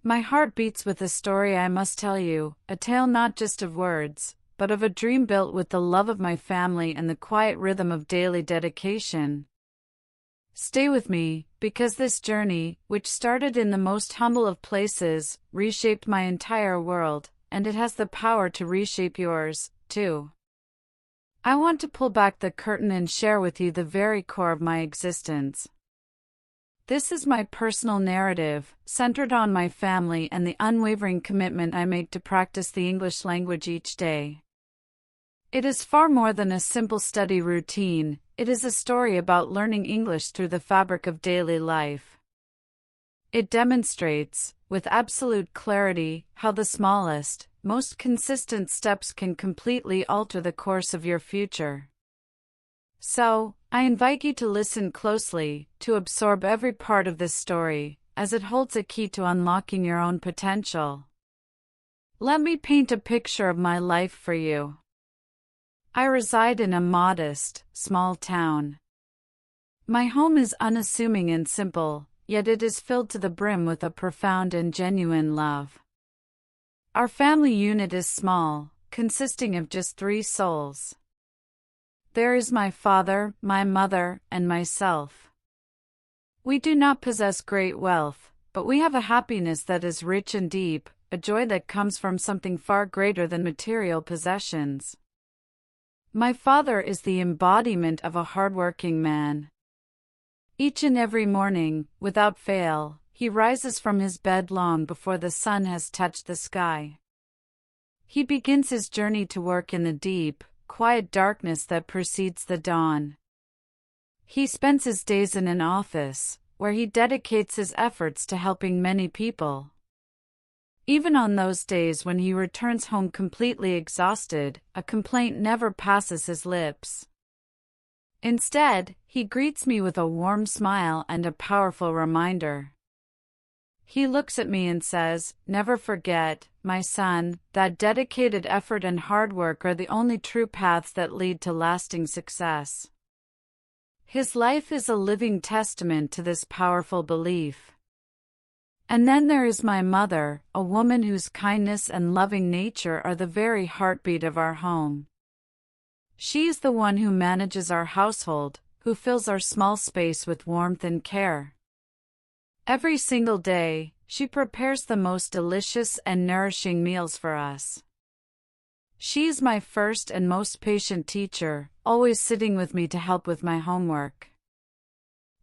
My heart beats with a story I must tell you, a tale not just of words, but of a dream built with the love of my family and the quiet rhythm of daily dedication. Stay with me, because this journey, which started in the most humble of places, reshaped my entire world, and it has the power to reshape yours, too. I want to pull back the curtain and share with you the very core of my existence. This is my personal narrative, centered on my family and the unwavering commitment I make to practice the English language each day. It is far more than a simple study routine, it is a story about learning English through the fabric of daily life. It demonstrates, with absolute clarity, how the smallest, most consistent steps can completely alter the course of your future. So, I invite you to listen closely, to absorb every part of this story, as it holds a key to unlocking your own potential. Let me paint a picture of my life for you. I reside in a modest, small town. My home is unassuming and simple, yet it is filled to the brim with a profound and genuine love. Our family unit is small, consisting of just 3 souls. There is my father, my mother, and myself. We do not possess great wealth, but we have a happiness that is rich and deep, a joy that comes from something far greater than material possessions. My father is the embodiment of a hardworking man. Each and every morning, without fail, he rises from his bed long before the sun has touched the sky. He begins his journey to work in the deep, quiet darkness that precedes the dawn. He spends his days in an office, where he dedicates his efforts to helping many people. Even on those days when he returns home completely exhausted, a complaint never passes his lips. Instead, he greets me with a warm smile and a powerful reminder. He looks at me and says, "Never forget, my son, that dedicated effort and hard work are the only true paths that lead to lasting success." His life is a living testament to this powerful belief. And then there is my mother, a woman whose kindness and loving nature are the very heartbeat of our home. She is the one who manages our household, who fills our small space with warmth and care. Every single day, she prepares the most delicious and nourishing meals for us. She is my first and most patient teacher, always sitting with me to help with my homework.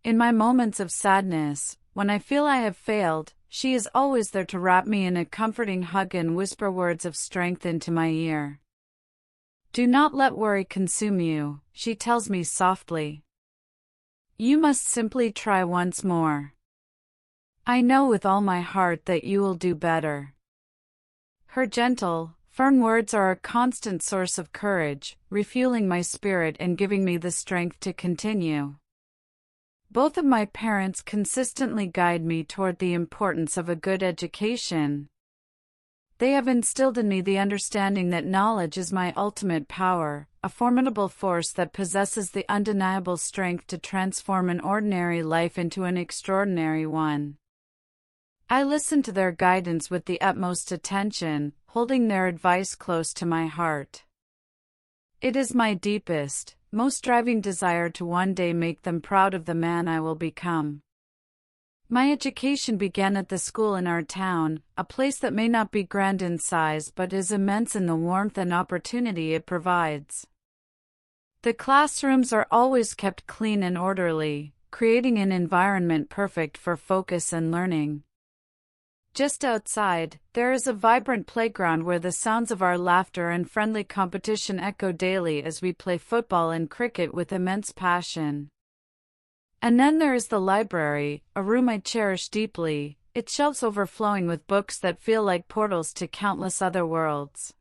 In my moments of sadness, when I feel I have failed, she is always there to wrap me in a comforting hug and whisper words of strength into my ear. "Do not let worry consume you," she tells me softly. "You must simply try once more. I know with all my heart that you will do better." Her gentle, firm words are a constant source of courage, refueling my spirit and giving me the strength to continue. Both of my parents consistently guide me toward the importance of a good education. They have instilled in me the understanding that knowledge is my ultimate power, a formidable force that possesses the undeniable strength to transform an ordinary life into an extraordinary one. I listen to their guidance with the utmost attention, holding their advice close to my heart. It is my deepest, most driving desire to one day make them proud of the man I will become. My education began at the school in our town, a place that may not be grand in size but is immense in the warmth and opportunity it provides. The classrooms are always kept clean and orderly, creating an environment perfect for focus and learning. Just outside, there is a vibrant playground where the sounds of our laughter and friendly competition echo daily as we play football and cricket with immense passion. And then there is the library, a room I cherish deeply, its shelves overflowing with books that feel like portals to countless other worlds.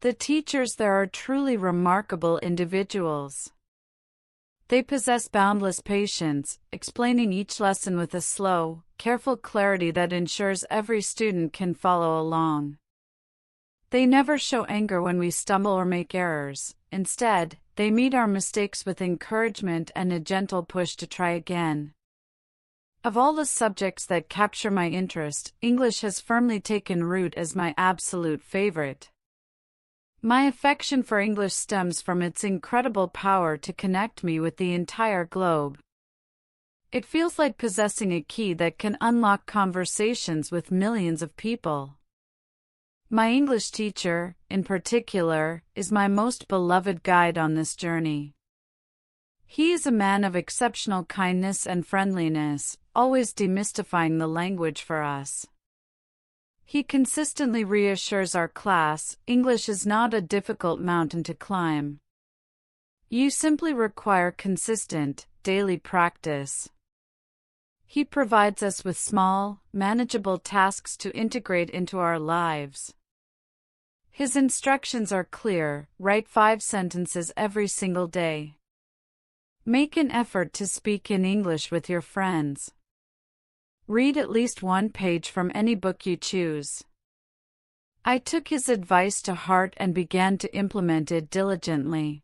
The teachers there are truly remarkable individuals. They possess boundless patience, explaining each lesson with a slow, careful clarity that ensures every student can follow along. They never show anger when we stumble or make errors. Instead, they meet our mistakes with encouragement and a gentle push to try again. Of all the subjects that capture my interest, English has firmly taken root as my absolute favorite. My affection for English stems from its incredible power to connect me with the entire globe. It feels like possessing a key that can unlock conversations with millions of people. My English teacher, in particular, is my most beloved guide on this journey. He is a man of exceptional kindness and friendliness, always demystifying the language for us. He consistently reassures our class, English is not a difficult mountain to climb. You simply require consistent, daily practice. He provides us with small, manageable tasks to integrate into our lives. His instructions are clear: write 5 sentences every single day. Make an effort to speak in English with your friends. Read at least 1 page from any book you choose. I took his advice to heart and began to implement it diligently.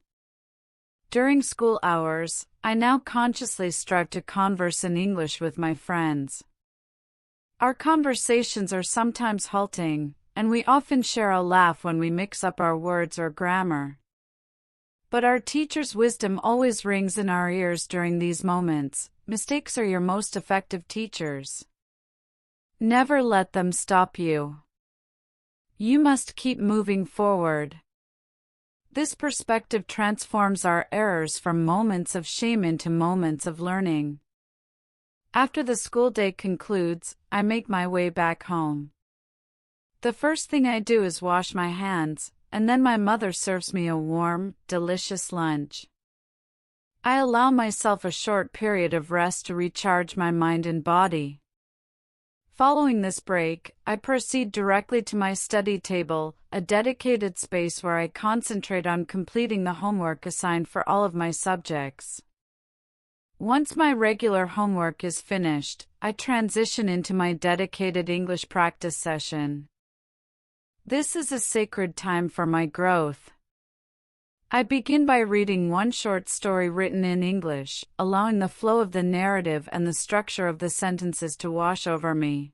During school hours, I now consciously strive to converse in English with my friends. Our conversations are sometimes halting, and we often share a laugh when we mix up our words or grammar. But our teacher's wisdom always rings in our ears during these moments. Mistakes are your most effective teachers. Never let them stop you. You must keep moving forward. This perspective transforms our errors from moments of shame into moments of learning. After the school day concludes, I make my way back home. The first thing I do is wash my hands, and then my mother serves me a warm, delicious lunch. I allow myself a short period of rest to recharge my mind and body. Following this break, I proceed directly to my study table, a dedicated space where I concentrate on completing the homework assigned for all of my subjects. Once my regular homework is finished, I transition into my dedicated English practice session. This is a sacred time for my growth. I begin by reading one short story written in English, allowing the flow of the narrative and the structure of the sentences to wash over me.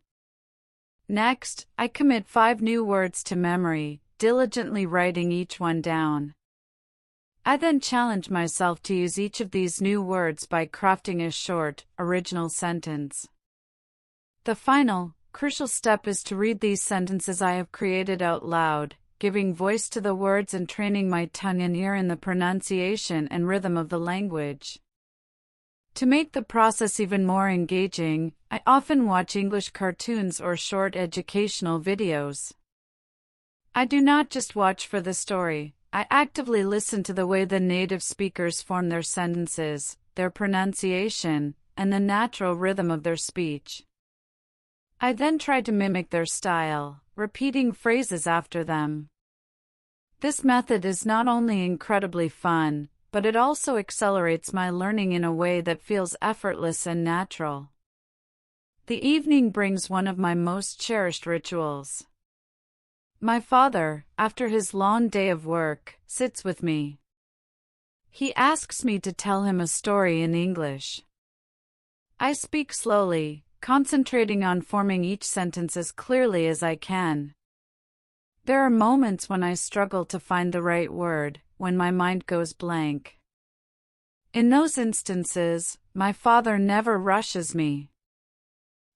Next, I commit 5 new words to memory, diligently writing each one down. I then challenge myself to use each of these new words by crafting a short, original sentence. The final, crucial step is to read these sentences I have created out loud, giving voice to the words and training my tongue and ear in the pronunciation and rhythm of the language. To make the process even more engaging, I often watch English cartoons or short educational videos. I do not just watch for the story, I actively listen to the way the native speakers form their sentences, their pronunciation, and the natural rhythm of their speech. I then try to mimic their style, repeating phrases after them. This method is not only incredibly fun, but it also accelerates my learning in a way that feels effortless and natural. The evening brings one of my most cherished rituals. My father, after his long day of work, sits with me. He asks me to tell him a story in English. I speak slowly, concentrating on forming each sentence as clearly as I can. There are moments when I struggle to find the right word, when my mind goes blank. In those instances, my father never rushes me.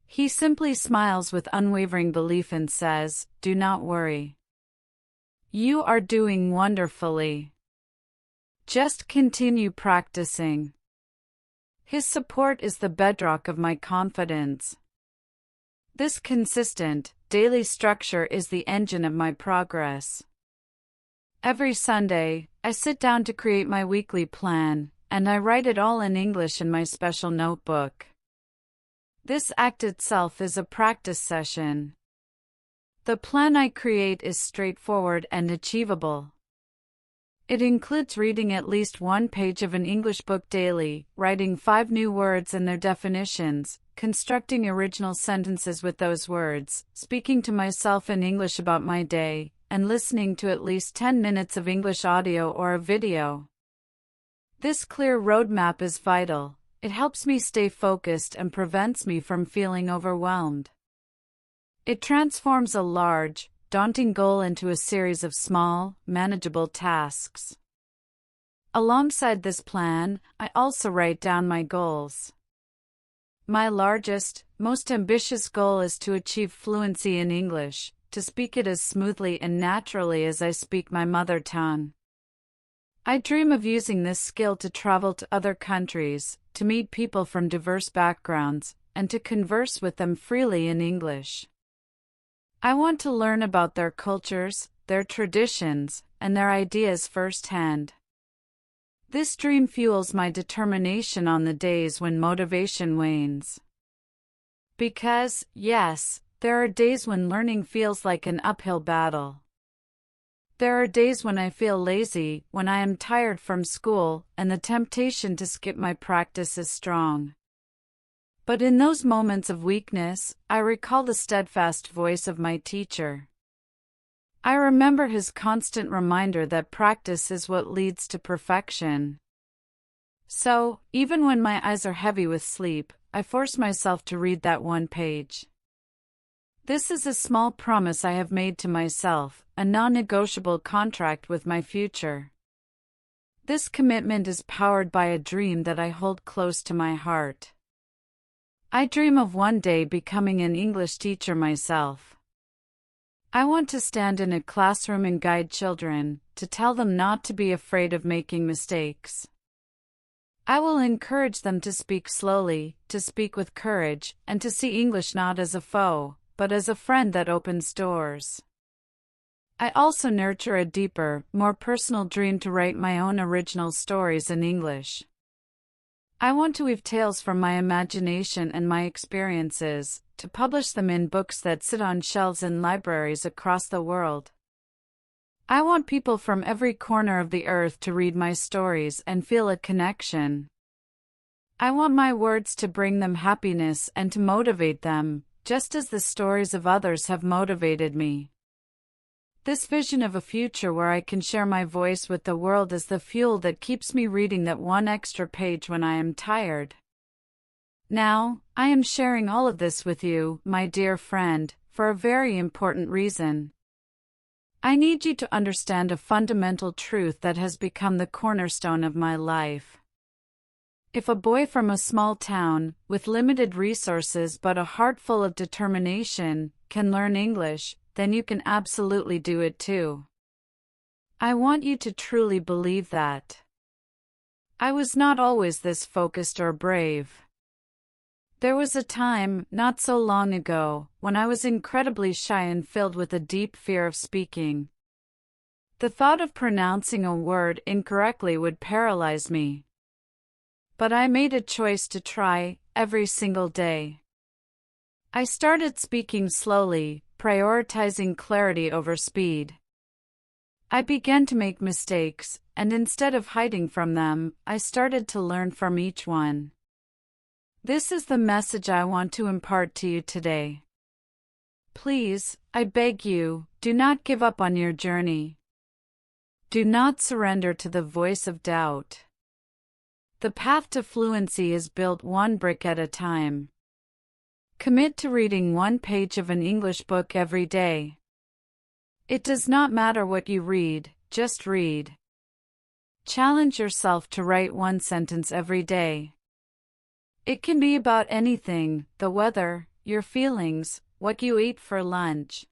He simply smiles with unwavering belief and says, "Do not worry. You are doing wonderfully. Just continue practicing." His support is the bedrock of my confidence. This consistent, daily structure is the engine of my progress. Every Sunday, I sit down to create my weekly plan, and I write it all in English in my special notebook. This act itself is a practice session. The plan I create is straightforward and achievable. It includes reading at least 1 page of an English book daily, writing 5 new words and their definitions, constructing original sentences with those words, speaking to myself in English about my day, and listening to at least 10 minutes of English audio or a video. This clear roadmap is vital. It helps me stay focused and prevents me from feeling overwhelmed. It transforms a large, daunting goal into a series of small, manageable tasks. Alongside this plan, I also write down my goals. My largest, most ambitious goal is to achieve fluency in English, to speak it as smoothly and naturally as I speak my mother tongue. I dream of using this skill to travel to other countries, to meet people from diverse backgrounds, and to converse with them freely in English. I want to learn about their cultures, their traditions, and their ideas firsthand. This dream fuels my determination on the days when motivation wanes. Because, yes, there are days when learning feels like an uphill battle. There are days when I feel lazy, when I am tired from school, and the temptation to skip my practice is strong. But in those moments of weakness, I recall the steadfast voice of my teacher. I remember his constant reminder that practice is what leads to perfection. So, even when my eyes are heavy with sleep, I force myself to read that one page. This is a small promise I have made to myself, a non-negotiable contract with my future. This commitment is powered by a dream that I hold close to my heart. I dream of one day becoming an English teacher myself. I want to stand in a classroom and guide children, to tell them not to be afraid of making mistakes. I will encourage them to speak slowly, to speak with courage, and to see English not as a foe, but as a friend that opens doors. I also nurture a deeper, more personal dream to write my own original stories in English. I want to weave tales from my imagination and my experiences, to publish them in books that sit on shelves in libraries across the world. I want people from every corner of the earth to read my stories and feel a connection. I want my words to bring them happiness and to motivate them, just as the stories of others have motivated me. This vision of a future where I can share my voice with the world is the fuel that keeps me reading that one extra page when I am tired. Now, I am sharing all of this with you, my dear friend, for a very important reason. I need you to understand a fundamental truth that has become the cornerstone of my life. If a boy from a small town, with limited resources but a heart full of determination, can learn English, then you can absolutely do it too. I want you to truly believe that. I was not always this focused or brave. There was a time, not so long ago, when I was incredibly shy and filled with a deep fear of speaking. The thought of pronouncing a word incorrectly would paralyze me. But I made a choice to try, every single day. I started speaking slowly, prioritizing clarity over speed. I began to make mistakes, and instead of hiding from them, I started to learn from each one. This is the message I want to impart to you today. Please, I beg you, do not give up on your journey. Do not surrender to the voice of doubt. The path to fluency is built one brick at a time. Commit to reading one page of an English book every day. It does not matter what you read, just read. Challenge yourself to write one sentence every day. It can be about anything, the weather, your feelings, what you ate for lunch.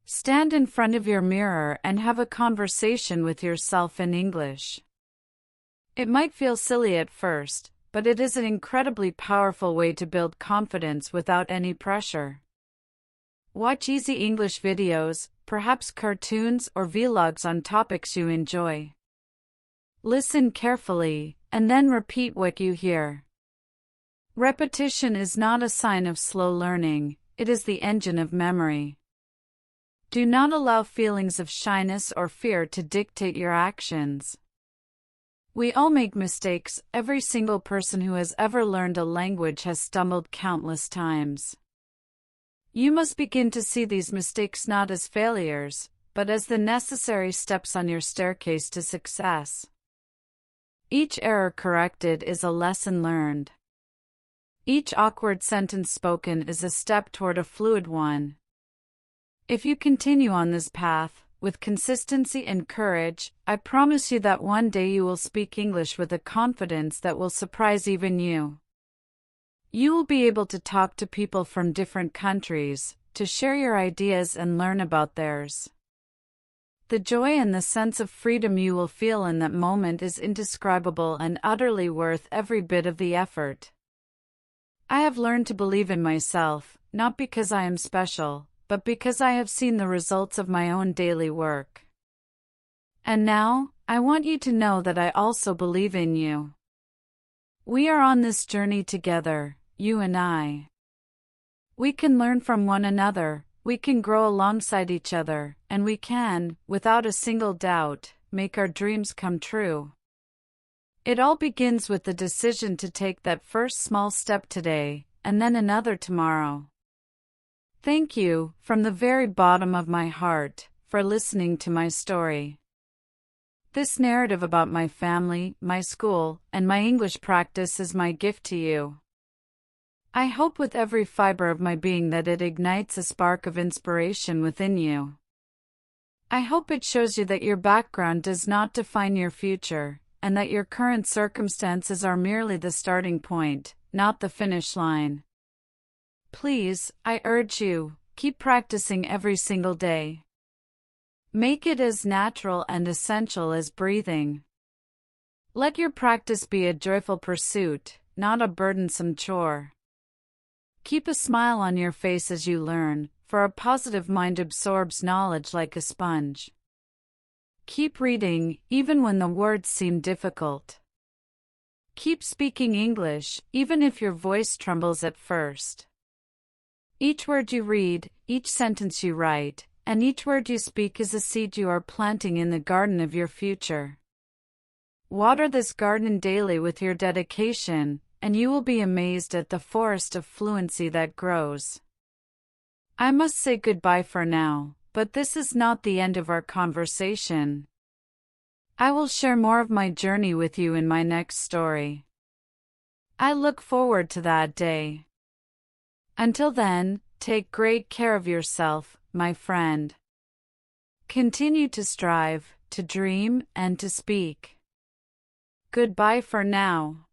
Stand in front of your mirror and have a conversation with yourself in English. It might feel silly at first, but it is an incredibly powerful way to build confidence without any pressure. Watch easy English videos, perhaps cartoons or vlogs on topics you enjoy. Listen carefully, and then repeat what you hear. Repetition is not a sign of slow learning, it is the engine of memory. Do not allow feelings of shyness or fear to dictate your actions. We all make mistakes. Every single person who has ever learned a language has stumbled countless times. You must begin to see these mistakes not as failures, but as the necessary steps on your staircase to success. Each error corrected is a lesson learned. Each awkward sentence spoken is a step toward a fluid one. If you continue on this path, with consistency and courage, I promise you that one day you will speak English with a confidence that will surprise even you. You will be able to talk to people from different countries, to share your ideas and learn about theirs. The joy and the sense of freedom you will feel in that moment is indescribable and utterly worth every bit of the effort. I have learned to believe in myself, not because I am special, but because I have seen the results of my own daily work. And now, I want you to know that I also believe in you. We are on this journey together, you and I. We can learn from one another, we can grow alongside each other, and we can, without a single doubt, make our dreams come true. It all begins with the decision to take that first small step today, and then another tomorrow. Thank you, from the very bottom of my heart, for listening to my story. This narrative about my family, my school, and my English practice is my gift to you. I hope with every fiber of my being that it ignites a spark of inspiration within you. I hope it shows you that your background does not define your future, and that your current circumstances are merely the starting point, not the finish line. Please, I urge you, keep practicing every single day. Make it as natural and essential as breathing. Let your practice be a joyful pursuit, not a burdensome chore. Keep a smile on your face as you learn, for a positive mind absorbs knowledge like a sponge. Keep reading, even when the words seem difficult. Keep speaking English, even if your voice trembles at first. Each word you read, each sentence you write, and each word you speak is a seed you are planting in the garden of your future. Water this garden daily with your dedication, and you will be amazed at the forest of fluency that grows. I must say goodbye for now, but this is not the end of our conversation. I will share more of my journey with you in my next story. I look forward to that day. Until then, take great care of yourself, my friend. Continue to strive, to dream, and to speak. Goodbye for now.